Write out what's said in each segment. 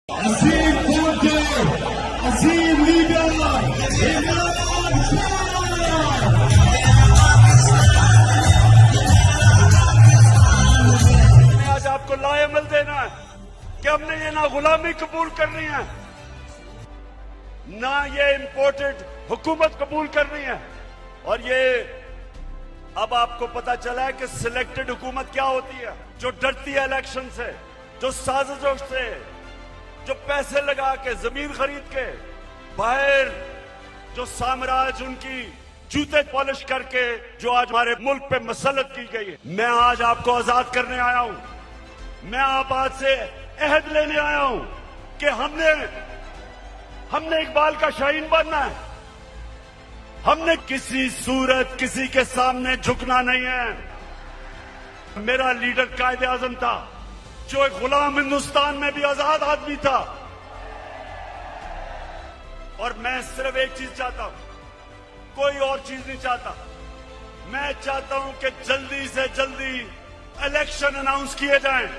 अजीम फौजी, अजीम लीडर इमरान खान। आज आपको लाएमल देना है कि हमने ये ना गुलामी कबूल करनी है, ना ये इंपोर्टेड हुकूमत कबूल करनी है। और ये अब आपको पता चला है कि सिलेक्टेड हुकूमत क्या होती है, जो डरती है इलेक्शन से, जो साजिशों से, जो पैसे लगा के जमीन खरीद के बाहर जो साम्राज्य उनकी जूते पॉलिश करके जो आज हमारे मुल्क पे मसलत की गई है। मैं आज आपको आजाद करने आया हूं। मैं आप आज से अहद लेने आया हूं कि हमने इकबाल का शाहीन बनना है। हमने किसी सूरत किसी के सामने झुकना नहीं है। मेरा लीडर कायदे आजम था, जो एक गुलाम हिंदुस्तान में भी आजाद आदमी था। और मैं सिर्फ एक चीज चाहता हूं, कोई और चीज नहीं चाहता। मैं चाहता हूं कि जल्दी से जल्दी इलेक्शन अनाउंस किए जाएं।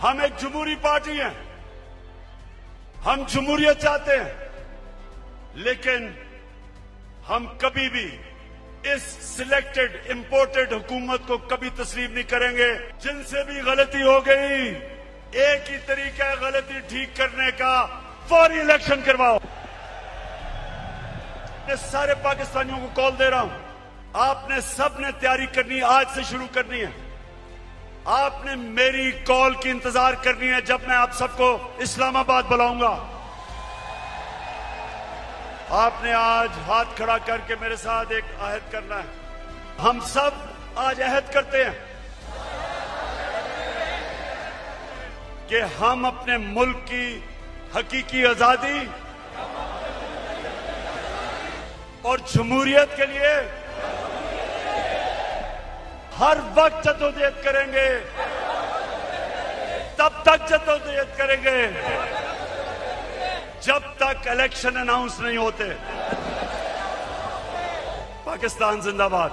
हम एक जमहूरी पार्टी हैं, हम जमहूरियत चाहते हैं, लेकिन हम कभी भी इस सिलेक्टेड इंपोर्टेड हुकूमत को कभी तस्लीम नहीं करेंगे। जिनसे भी गलती हो गई, एक ही तरीका है गलती ठीक करने का, फौरी इलेक्शन करवाओ। मैं सारे पाकिस्तानियों को कॉल दे रहा हूं, आपने सबने तैयारी करनी, आज से शुरू करनी है। आपने मेरी कॉल की इंतजार करनी है जब मैं आप सबको इस्लामाबाद बुलाऊंगा। आपने आज हाथ खड़ा करके मेरे साथ एक अहद करना है। हम सब आज अहद करते हैं कि हम अपने मुल्क की हकीकी आजादी और जमहूरियत के लिए हर वक्त जद्दोजहद करेंगे, तब तक जद्दोजहद करेंगे जब तक इलेक्शन अनाउंस नहीं होते। पाकिस्तान जिंदाबाद।